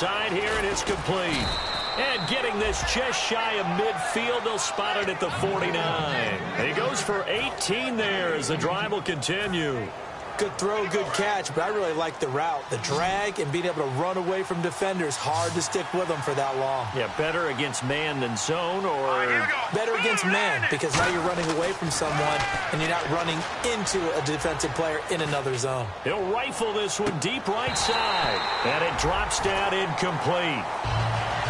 inside here, and it's complete. And getting this just shy of midfield, they'll spot it at the 49. He goes for 18 there as the drive will continue. Good throw, good catch, but I really like the route. The drag and being able to run away from defenders, hard to stick with them for that long. Yeah, better against man than zone, or better against man, because now you're running away from someone and you're not running into a defensive player in another zone. He'll rifle this one deep right side, and it drops down incomplete.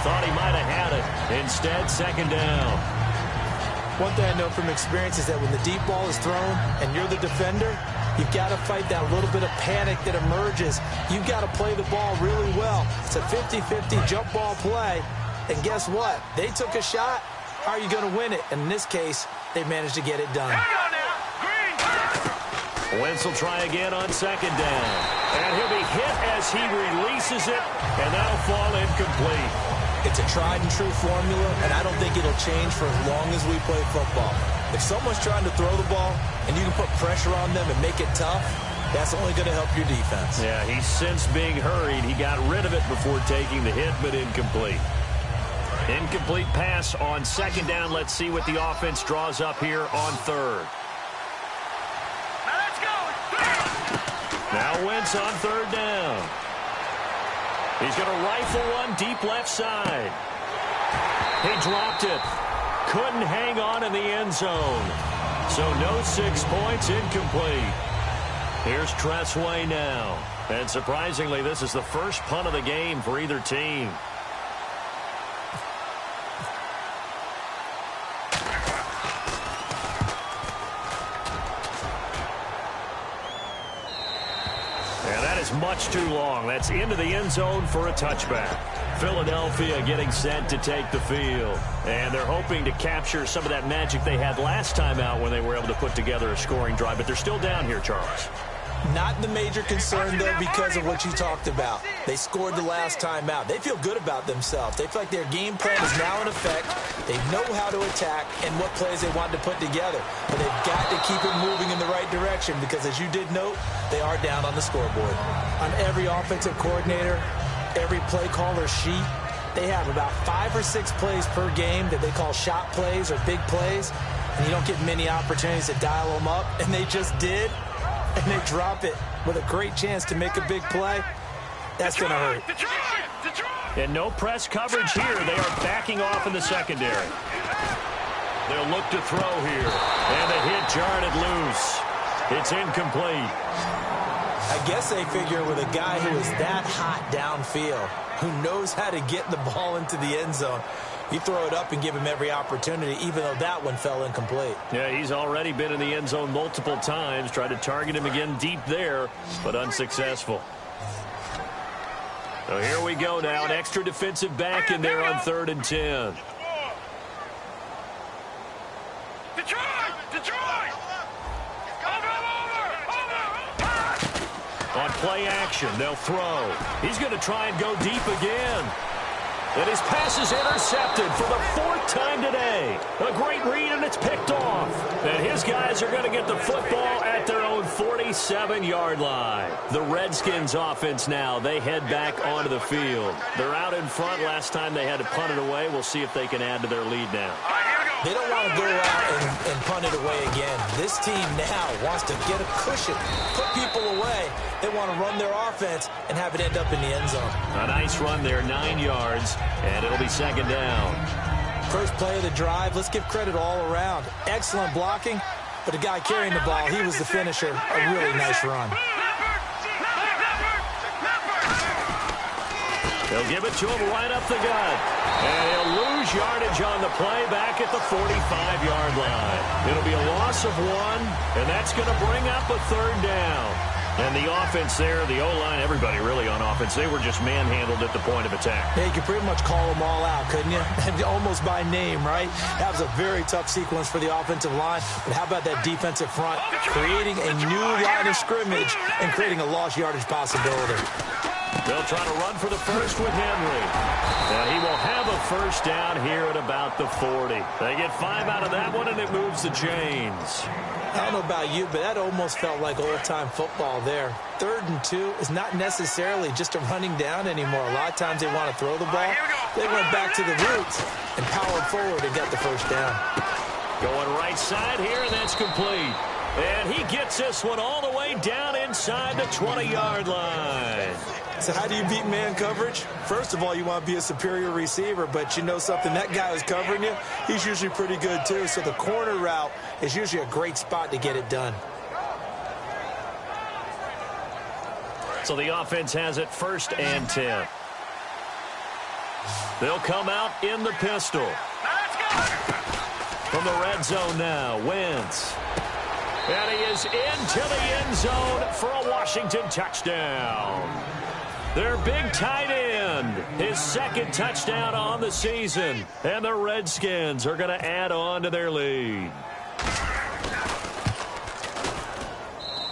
Thought he might have had it. Instead, second down. One thing I know from experience is that when the deep ball is thrown and you're the defender, you've got to fight that little bit of panic that emerges. You've got to play the ball really well. It's a 50-50 jump ball play. And guess what? They took a shot. How are you going to win it? And in this case, they managed to get it done. Wentz will try again on second down. And he'll be hit as he releases it, and that'll fall incomplete. It's a tried-and-true formula, and I don't think it'll change for as long as we play football. If someone's trying to throw the ball and you can put pressure on them and make it tough, that's only going to help your defense. Yeah, he sensed being hurried. He got rid of it before taking the hit, but incomplete. Incomplete pass on second down. Let's see what the offense draws up here on third. Now let's go. Now Wentz on third down. He's going to rifle one deep left side. He dropped it. Couldn't hang on in the end zone. So no 6 points, incomplete. Here's Tressway now. And surprisingly, this is the first punt of the game for either team. And that is much too long. That's into the end zone for a touchback. Philadelphia getting set to take the field. And they're hoping to capture some of that magic they had last time out when they were able to put together a scoring drive. But they're still down here, Charles. Not the major concern, though, because of what you talked about. They scored the last time out. They feel good about themselves. They feel like their game plan is now in effect. They know how to attack and what plays they want to put together. But they've got to keep it moving in the right direction because, as you did note, they are down on the scoreboard. On every offensive coordinator, every play caller sheet, they have about 5 or 6 plays per game that they call shot plays or big plays. And you don't get many opportunities to dial them up. And they just did. And they drop it with a great chance to make a big play. That's going to hurt. And no press coverage here. They are backing off in the secondary. They'll look to throw here. And the hit jarred it loose. It's incomplete. I guess they figure with a guy who is that hot downfield, who knows how to get the ball into the end zone, you throw it up and give him every opportunity, even though that one fell incomplete. Yeah, he's already been in the end zone multiple times. Tried to target him again deep there, but unsuccessful. So here we go now. An extra defensive back in there on 3rd and 10. On play action, they'll throw. He's going to try and go deep again. And his pass is intercepted for the 4th time today. A great read, and it's picked off. And his guys are going to get the football at their own 47-yard line. The Redskins offense now, they head back onto the field. They're out in front. Last time they had to punt it away. We'll see if they can add to their lead now. They don't want to go out and punt it away again. This team now wants to get a cushion, put people away. They want to run their offense and have it end up in the end zone. A nice run there, 9 yards, and it'll be second down. First play of the drive, let's give credit all around. Excellent blocking, but the guy carrying the ball, he was the finisher. A really nice run. They'll give it to him right up the gut. And he'll lose yardage on the play back at the 45-yard line. It'll be a loss of 1, and that's going to bring up a 3rd down. And the offense there, the O-line, everybody really on offense, they were just manhandled at the point of attack. Yeah, you could pretty much call them all out, couldn't you? Almost by name, right? That was a very tough sequence for the offensive line. But how about that defensive front? Creating a new line of scrimmage and creating a lost yardage possibility. They'll try to run for the first with Henry. And he will have a first down here at about the 40. They get 5 out of that one, and it moves the chains. I don't know about you, but that almost felt like old-time football there. 3rd and 2 is not necessarily just a running down anymore. A lot of times they want to throw the ball. They went back to the roots and powered forward and got the first down. Going right side here, and that's complete. And he gets this one all the way down inside the 20-yard line. So how do you beat man coverage? First of all, you want to be a superior receiver, but you know something, that guy who's covering you, he's usually pretty good too. So the corner route is usually a great spot to get it done. So the offense has it 1st and 10. They'll come out in the pistol. From the red zone now, Wentz. And he is into the end zone for a Washington touchdown. Their big tight end, his 2nd touchdown on the season. And the Redskins are going to add on to their lead.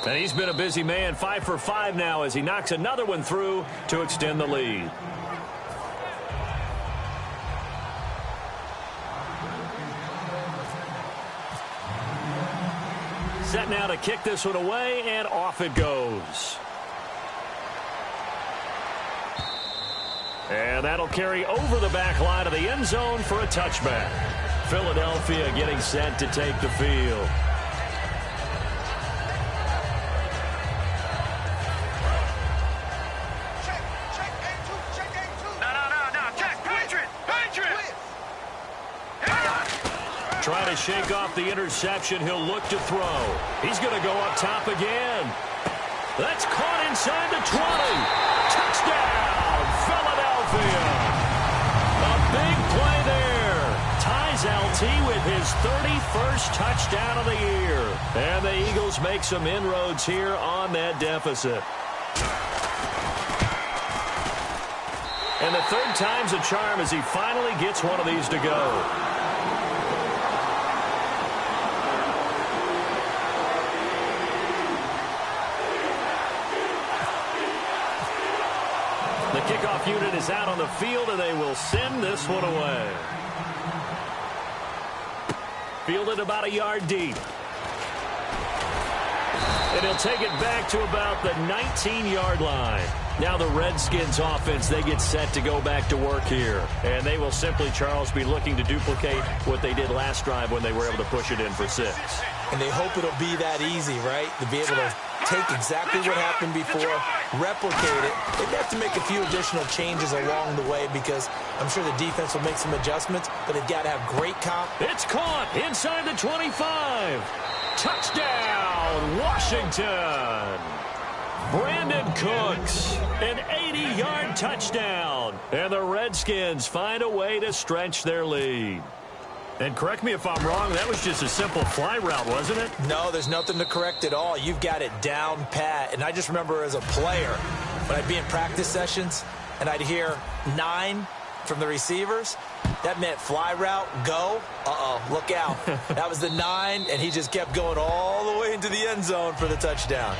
And he's been a busy man, 5 for 5 now as he knocks another one through to extend the lead. Set now to kick this one away, and off it goes. And that'll carry over the back line of the end zone for a touchback. Philadelphia getting set to take the field. Trying to shake off the interception. He'll look to throw. He's going to go up top again. That's caught inside the 20. Touchdown, Philadelphia. A big play there. Ties LT with his 31st touchdown of the year. And the Eagles make some inroads here on that deficit. And the 3rd time's a charm as he finally gets one of these to go. The kickoff unit is out on the field, and they will send this one away. Fielded about a yard deep. And he'll take it back to about the 19-yard line. Now the Redskins offense, they get set to go back to work here. And they will simply, Charles, be looking to duplicate what they did last drive when they were able to push it in for 6. And they hope it'll be that easy, right? To be able to take exactly what happened before, replicate it. They have to make a few additional changes along the way because I'm sure the defense will make some adjustments, but they've got to have great comp. It's caught inside the 25. Touchdown, Washington. Brandon Cooks, an 80-yard touchdown. And the Redskins find a way to stretch their lead. And correct me if I'm wrong, that was just a simple fly route, wasn't it? No, there's nothing to correct at all. You've got it down pat. And I just remember as a player, when I'd be in practice sessions and I'd hear 9 from the receivers, that meant fly route, go. Uh-oh, look out. That was the 9, and he just kept going all the way into the end zone for the touchdown.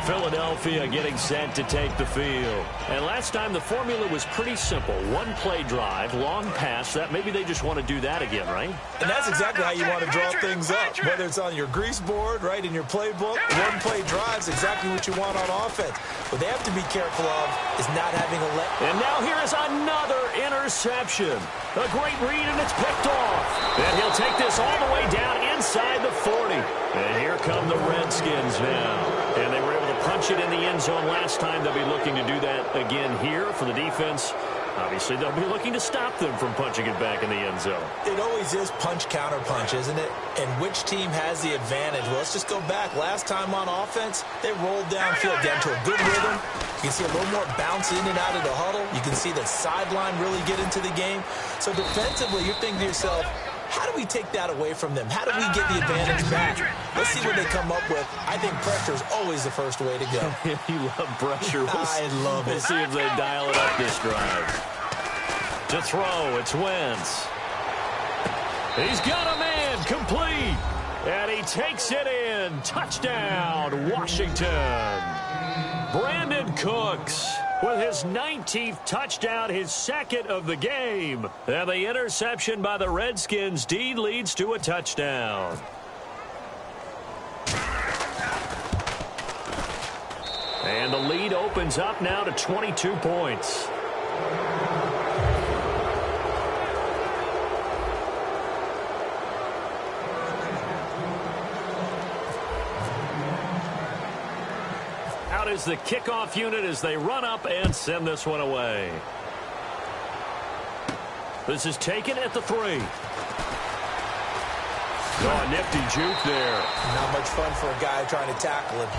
Philadelphia getting set to take the field. And last time the formula was pretty simple. 1 play drive, long pass. That maybe they just want to do that again, right? And that's exactly how you want to draw things up. Whether it's on your grease board, right, in your playbook, 1 play drive is exactly what you want on offense. What they have to be careful of is not having a let. And now here is another interception. A great read, and it's picked off. And he'll take this all the way down inside the 40. And here come the Redskins now. And they were able to punch it in the end zone last time. They'll be looking to do that again here for the defense. Obviously, they'll be looking to stop them from punching it back in the end zone. It always is punch-counter-punch, isn't it? And which team has the advantage? Well, let's just go back. Last time on offense, they rolled downfield, got into a good rhythm. You can see a little more bounce in and out of the huddle. You can see the sideline really get into the game. So defensively, you're thinking to yourself, how do we take that away from them? How do we get the advantage back? Let's see what they come up with. I think pressure is always the first way to go. You love pressure. I love it. We'll see if they dial it up this drive. To throw, it's Wentz. He's got a man, complete. And he takes it in. Touchdown, Washington. Brandon Cooks with his 19th touchdown, his second of the game. And the interception by the Redskins' D leads to a touchdown. And the lead opens up now to 22 points. Out is the kickoff unit as they run up and send this one away. This is taken at the 3. Oh, nifty juke there. Not much fun for a guy trying to tackle him.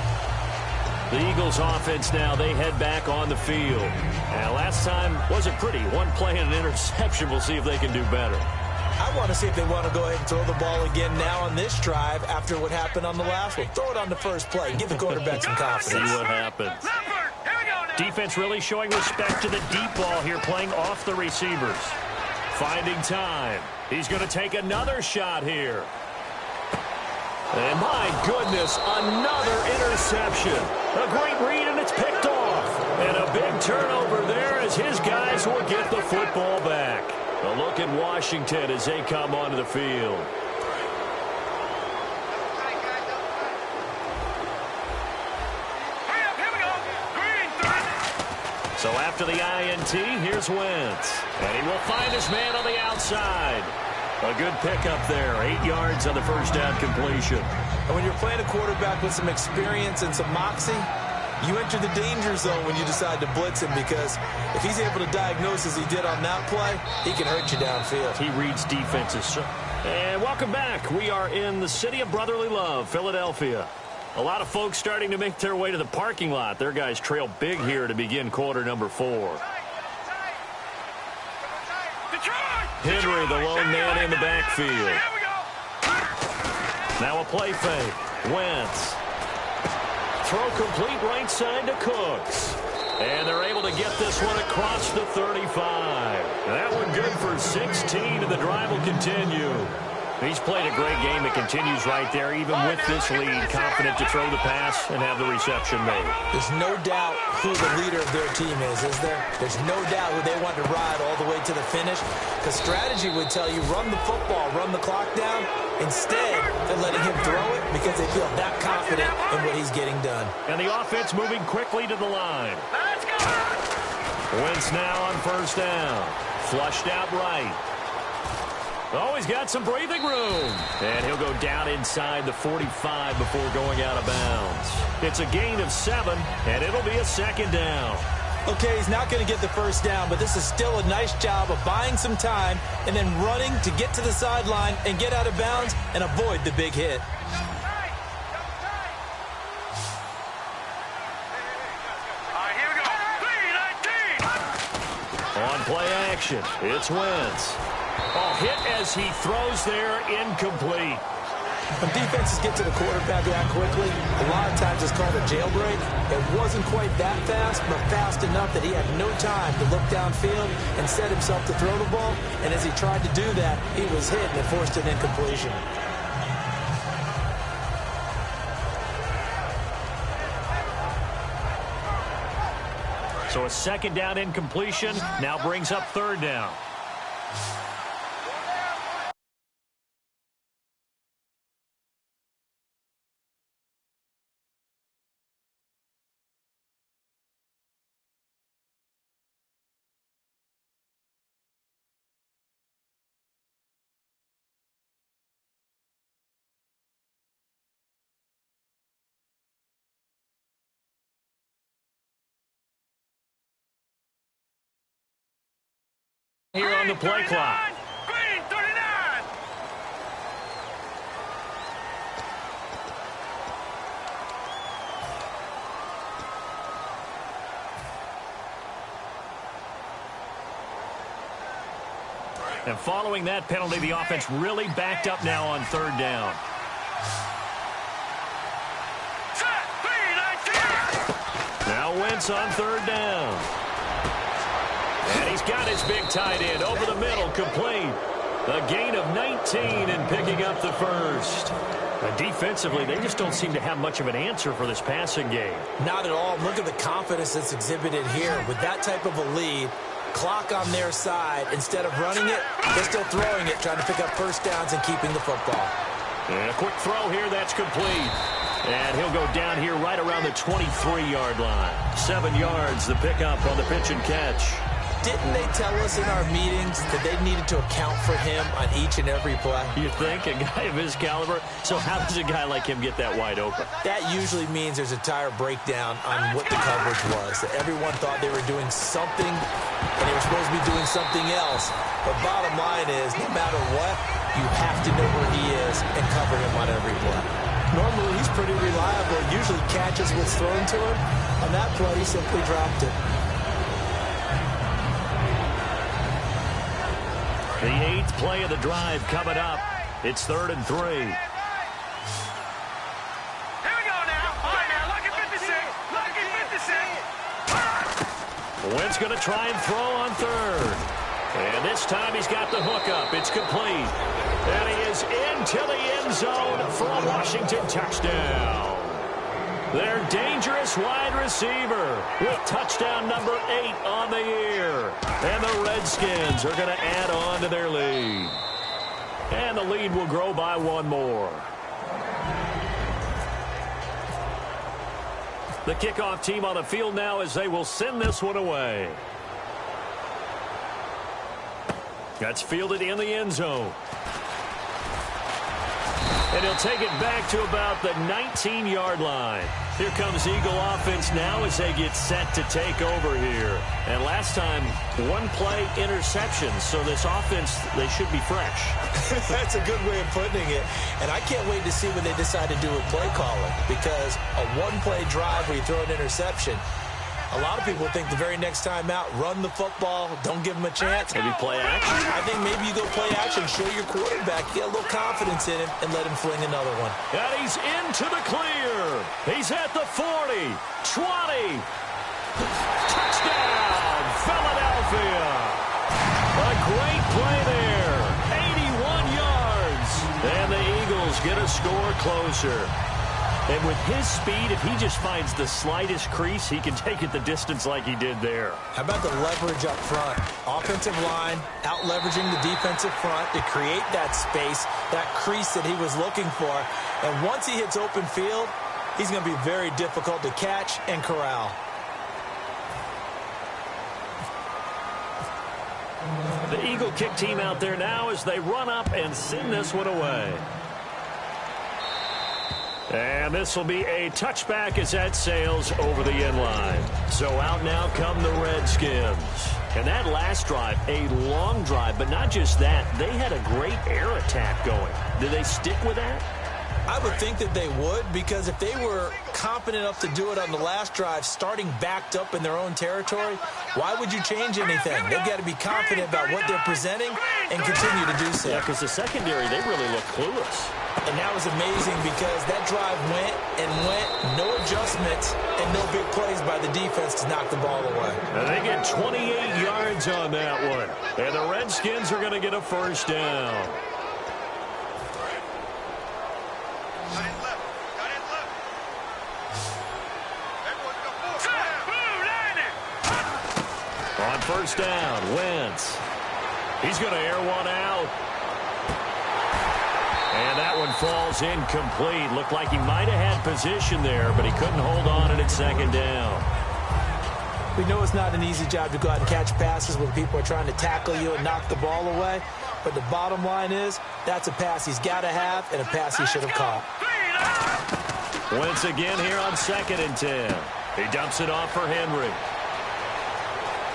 The Eagles offense now, they head back on the field. And last time wasn't pretty. One play and an interception. We'll see if they can do better. I want to see if they want to go ahead and throw the ball again now on this drive after what happened on the last one. Throw it on the first play. Give the quarterback some confidence. See what happens. Defense really showing respect to the deep ball here, playing off the receivers. Finding time. He's going to take another shot here. And my goodness, another interception. A great read, and it's picked off. And a big turnover there as his guys will get the football back. A look at Washington as they come onto the field. So after the INT, here's Wentz. And he will find his man on the outside. A good pickup there. 8 yards on the first down completion. And when you're playing a quarterback with some experience and some moxie, you enter the danger zone when you decide to blitz him, because if he's able to diagnose as he did on that play, he can hurt you downfield. He reads defenses. And welcome back. We are in the city of brotherly love, Philadelphia. A lot of folks starting to make their way to the parking lot. Their guys trail big here to begin quarter number 4. Henry, the lone man in the backfield. Now a play fake. Wentz. Throw complete right side to Cooks. And they're able to get this one across the 35. That one good for 16, and the drive will continue. He's played a great game. It continues right there, even with this lead. Confident to throw the pass and have the reception made. There's no doubt who the leader of their team is there? There's no doubt who they want to ride all the way to the finish. Because strategy would tell you, run the football, run the clock down. Instead, they're letting him throw it because they feel that confident in what he's getting done. And the offense moving quickly to the line. Wentz now on first down. Flushed out right. Oh, he's got some breathing room. And he'll go down inside the 45 before going out of bounds. It's a gain of 7, and it'll be a second down. Okay, he's not going to get the first down, but this is still a nice job of buying some time and then running to get to the sideline and get out of bounds and avoid the big hit. On play action, it's Wentz. Oh, hit as he throws there, incomplete. When defenses get to the quarterback that quickly, a lot of times it's called a jailbreak. It wasn't quite that fast, but fast enough that he had no time to look downfield and set himself to throw the ball. And as he tried to do that, he was hit and it forced an incompletion. So a second down incompletion now brings up third down. Here on the play clock. Green, 39. And following that penalty, the offense really backed up now on third down. Now Wentz on third down. And he's got his big tight end over the middle, complete. A gain of 19 and picking up the first. Defensively, they just don't seem to have much of an answer for this passing game. Not at all. Look at the confidence that's exhibited here. With that type of a lead, clock on their side, instead of running it, they're still throwing it, trying to pick up first downs and keeping the football. And a quick throw here, that's complete. And he'll go down here right around the 23-yard line. 7 yards, the pickup on the pitch and catch. Didn't they tell us in our meetings that they needed to account for him on each and every play? You think? A guy of his caliber? So how does a guy like him get that wide open? That usually means there's a tire breakdown on what the coverage was. That everyone thought they were doing something, and they were supposed to be doing something else. But bottom line is, no matter what, you have to know where he is and cover him on every play. Normally, he's pretty reliable. Usually catches what's thrown to him. On that play, he simply dropped it. The 8th play of the drive coming up. It's 3rd and 3. Here we go now. All right, now, lucky 56. Lucky 56. Wentz going to try and throw on 3rd. And this time he's got the hook up. It's complete. And he is into the end zone for a Washington touchdown. Their dangerous wide receiver with touchdown number 8 on the year. And the Redskins are going to add on to their lead. And the lead will grow by 1 more. The kickoff team on the field now as they will send this one away. That's fielded in the end zone. And he'll take it back to about the 19-yard line. Here comes Eagle offense now as they get set to take over here. And last time, 1 play interception. So this offense, they should be fresh. That's a good way of putting it. And I can't wait to see what they decide to do with play calling. Because a 1-play drive where you throw an interception, a lot of people think the very next time out, run the football, don't give him a chance. Maybe play action. I think maybe you go play action, show your quarterback, get a little confidence in him, and let him fling another one. And he's into the clear. He's at the 40, 20. Touchdown, Philadelphia. A great play there. 81 yards. And the Eagles get a score closer. And with his speed, if he just finds the slightest crease, he can take it the distance like he did there. How about the leverage up front? Offensive line out-leveraging the defensive front to create that space, that crease that he was looking for. And once he hits open field, he's going to be very difficult to catch and corral. The Eagle kick team out there now as they run up and send this one away. And this will be a touchback as that sails over the end line. So out now come the Redskins. And that last drive, a long drive, but not just that. They had a great air attack going. Did they stick with that? I would think that they would, because if they were confident enough to do it on the last drive, starting backed up in their own territory, why would you change anything? They've got to be confident about what they're presenting and continue to do so. Yeah, because the secondary, they really look clueless. And that was amazing because that drive went and went, no adjustments, and no big plays by the defense to knock the ball away. And they get 28 yards on that one. And the Redskins are going to get a first down. On first down, Wentz. He's going to air one out. And that one falls incomplete. Looked like he might have had position there, but he couldn't hold on at second down. We know it's not an easy job to go out and catch passes when people are trying to tackle you and knock the ball away. But the bottom line is, that's a pass he's got to have and a pass he should have caught. Wentz again here on 2nd and 10. He dumps it off for Henry.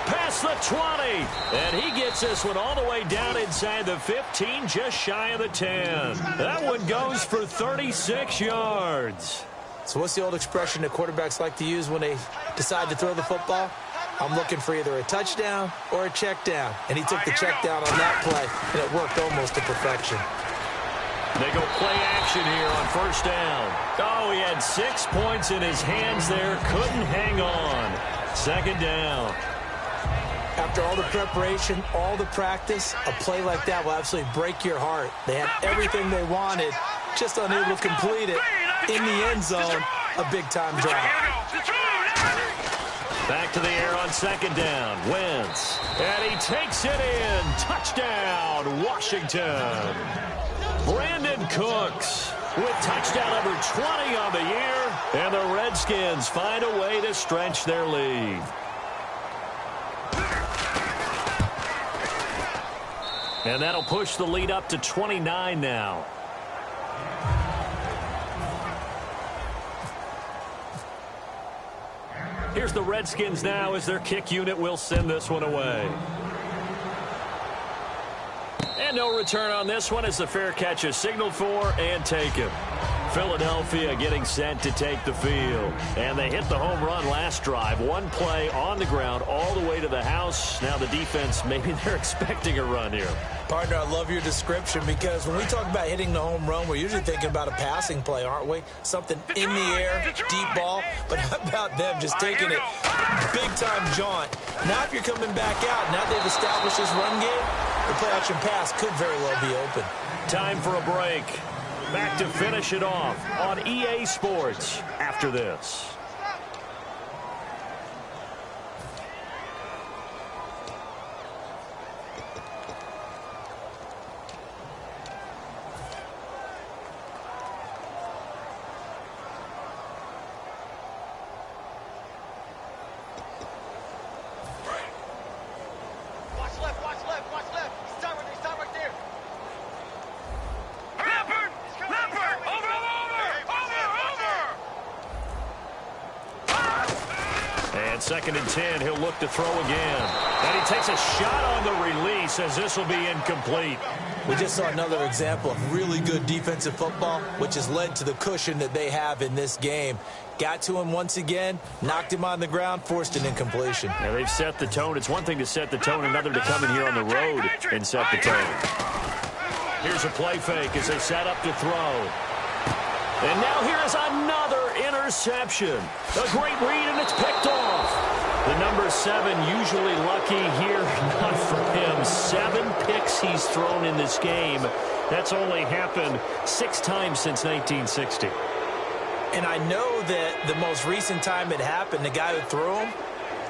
Past the 20, and he gets this one all the way down inside the 15, just shy of the 10. That one goes for 36 yards. So what's the old expression that quarterbacks like to use when they decide to throw the football? I'm looking for either a touchdown or a check down. And he took the check down on that play, and it worked almost to perfection. They go play action here on first down. Oh, he had 6 points in his hands there, couldn't hang on. 2nd down. After all the preparation, all the practice, a play like that will absolutely break your heart. They had everything they wanted, just unable to complete it in the end zone. A big-time drop. Back to the air on second down. Wentz. And he takes it in. Touchdown, Washington. Brandon Cooks with touchdown number 20 on the year. And the Redskins find a way to stretch their lead. And that'll push the lead up to 29 now. Here's the Redskins now as their kick unit will send this one away. And no return on this one as the fair catch is signaled for and taken. Philadelphia getting set to take the field. And they hit the home run last drive. One play on the ground all the way to the house. Now the defense, maybe they're expecting a run here. Partner, I love your description because when we talk about hitting the home run, we're usually thinking about a passing play, aren't we? Something in the air, deep ball. But how about them just taking it big-time jaunt? Now if you're coming back out, now they've established this run game, the play-action pass could very well be open. Time for a break. Back to finish it off on EA Sports after this. Second and 10, he'll look to throw again. And he takes a shot on the release as this will be incomplete. We just saw another example of really good defensive football, which has led to the cushion that they have in this game. Got to him once again, knocked him on the ground, forced an incompletion. Yeah, they've set the tone. It's one thing to set the tone, another to come in here on the road and set the tone. Here's a play fake as they set up to throw. And now here is another interception. A great read, and it's picked off. The number 7 usually lucky here. Not for him. 7 picks he's thrown in this game. That's only happened 6 times since 1960. And I know that the most recent time it happened, the guy who threw him,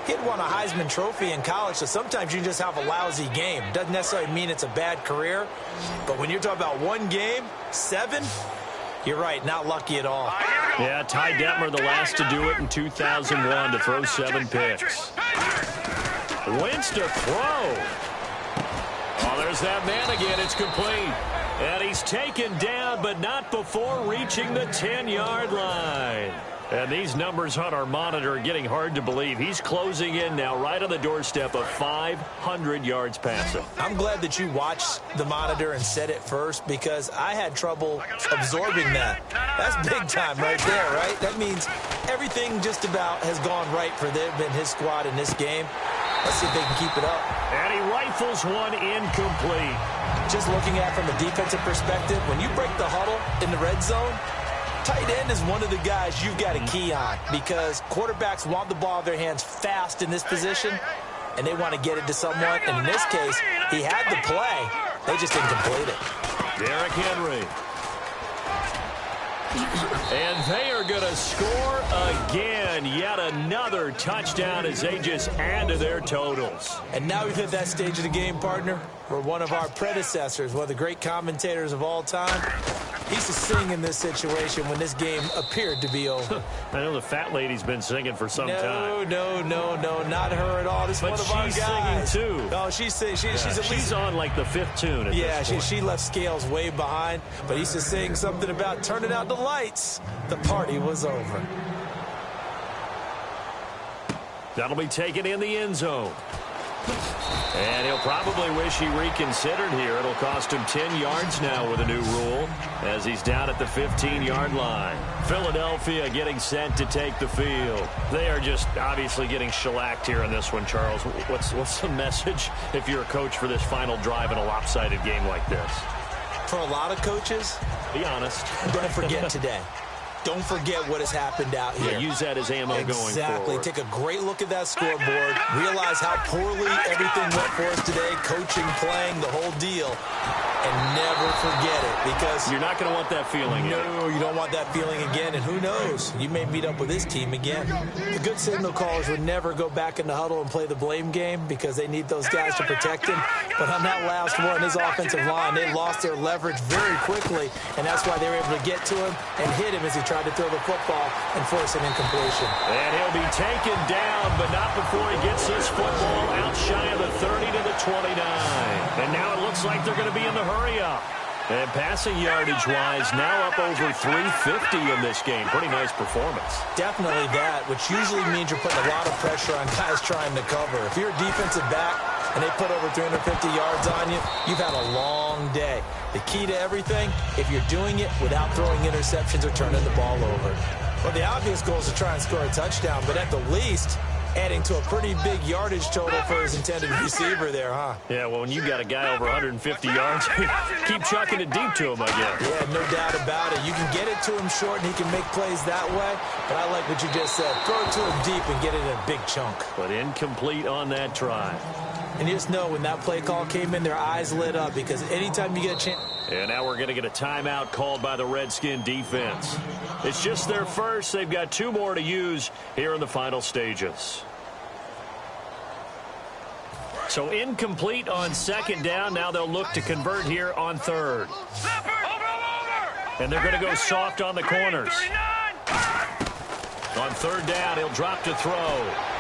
he'd won a Heisman Trophy in college, so sometimes you just have a lousy game. Doesn't necessarily mean it's a bad career. But when you're talking about one game, 7... You're right, not lucky at all. Yeah, Ty Detmer, the last to do it in 2001, to throw 7 picks. Wentz to throw. Oh, there's that man again. It's complete. And he's taken down, but not before reaching the 10-yard line. And these numbers on our monitor are getting hard to believe. He's closing in now right on the doorstep of 500 yards passing. I'm glad that you watched the monitor and said it first because I had trouble absorbing that. That's big time right there, right? That means everything just about has gone right for them and his squad in this game. Let's see if they can keep it up. And he rifles one incomplete. Just looking at it from a defensive perspective, when you break the huddle in the red zone, tight end is one of the guys you've got to key on because quarterbacks want the ball in their hands fast in this position, and they want to get it to someone. And in this case, he had the play. They just didn't complete it. Derrick Henry. And they are going to score again. Yet another touchdown as they just add to their totals. And now we've hit that stage of the game, partner, where one of our predecessors, one of the great commentators of all time, he used to sing in this situation when this game appeared to be over. I know the fat lady's been singing for some time. No, not her at all. This is one of our guys. She's singing, too. Oh, she's at least... She's on, like, the 5th tune at this point. She left Scales way behind, but he used to sing something about turning out the lights. The party was over. That'll be taken in the end zone. And he'll probably wish he reconsidered here. It'll cost him 10 yards now with a new rule as he's down at the 15-yard line. Philadelphia getting set to take the field. They are just obviously getting shellacked here in this one, Charles. What's the message if you're a coach for this final drive in a lopsided game like this? For a lot of coaches, be honest. don't forget today. don't forget what has happened out here. Yeah, use that as ammo going forward. Exactly. Take a great look at that scoreboard. Realize how poorly everything went for us today. Coaching, playing, the whole deal. And never forget it, because you're not going to want that feeling. No, you don't want that feeling again. And who knows? You may meet up with this team again. The good signal callers would never go back in the huddle and play the blame game because they need those guys to protect him. But on that last one, his offensive line, they lost their leverage very quickly, and that's why they were able to get to him and hit him as he tried to throw the football and force an incompletion. And he'll be taken down, but not before he gets this football out shy of the 30 to the 29. And now it looks like they're going to be in the hurry up. And passing yardage-wise, now up over 350 in this game. Pretty nice performance. Definitely that, which usually means you're putting a lot of pressure on guys trying to cover. If you're a defensive back and they put over 350 yards on you, you've had a long day. The key to everything, if you're doing it without throwing interceptions or turning the ball over. Well, the obvious goal is to try and score a touchdown, but at the least, adding to a pretty big yardage total for his intended receiver there, huh? Yeah, well, when you got a guy over 150 yards, keep chucking it deep to him, I guess. Yeah, no doubt about it. You can get it to him short, and he can make plays that way. But I like what you just said. Throw it to him deep and get it in a big chunk. But incomplete on that try. And you just know when that play call came in, their eyes lit up, because anytime you get a chance. And now we're going to get a timeout called by the Redskin defense. It's just their first. They've got 2 more to use here in the final stages. So incomplete on second down. Now they'll look to convert here on third. And they're going to go soft on the corners. On third down, he'll drop to throw.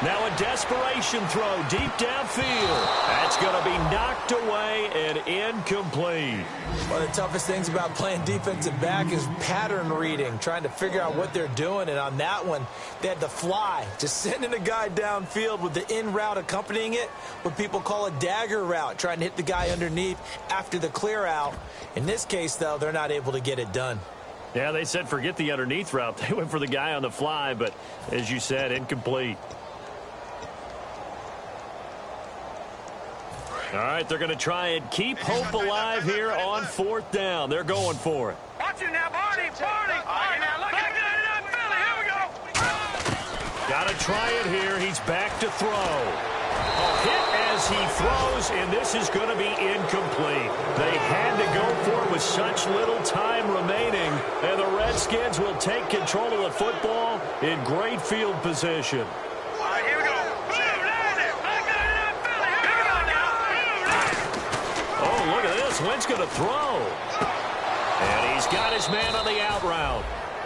Now a desperation throw deep downfield. That's going to be knocked away and incomplete. One of the toughest things about playing defensive back is pattern reading, trying to figure out what they're doing. And on that one, they had the fly, just sending a guy downfield with the in route accompanying it, what people call a dagger route, trying to hit the guy underneath after the clear out. In this case, though, they're not able to get it done. Yeah, they said forget the underneath route. They went for the guy on the fly, but as you said, incomplete. All right, they're going to try and keep hope alive here on fourth down. They're going for it. Watch it now, Barney. All right, now, look at it. Philly, here we go. Got to try it here. He's back to throw. A hit as he throws, and this is going to be incomplete. They had to go for it with such little time remaining, and the Redskins will take control of the football in great field position. All right, here we go. Oh, look at this. Wentz going to throw. And he's got his man on the out route.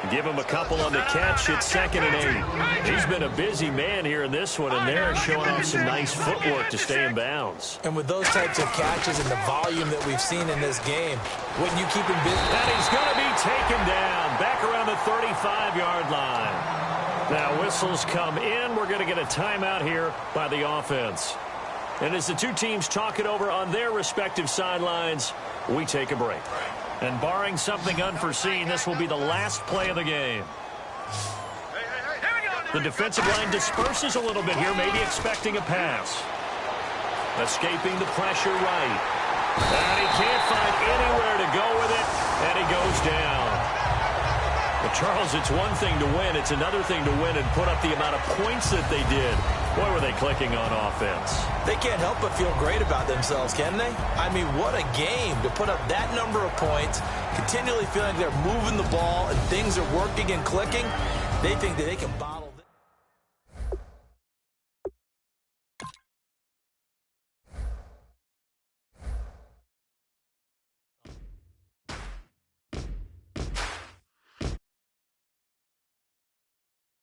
Give him a couple on the catch. It's 2nd and 8. He's been a busy man here in this one, and they're showing off some nice footwork to stay in bounds. And with those types of catches and the volume that we've seen in this game, wouldn't you keep him busy? And he's going to be taken down back around the 35-yard line. Now whistles come in. We're going to get a timeout here by the offense. And as the two teams talk it over on their respective sidelines, we take a break. And barring something unforeseen, this will be the last play of the game. The defensive line disperses a little bit here, maybe expecting a pass. Escaping the pressure right. And he can't find anywhere to go with it, and he goes down. But Charles, it's one thing to win. It's another thing to win and put up the amount of points that they did. Boy, were they clicking on offense. They can't help but feel great about themselves, can they? I mean, what a game to put up that number of points, continually feeling like they're moving the ball and things are working and clicking. They think that they can bomb.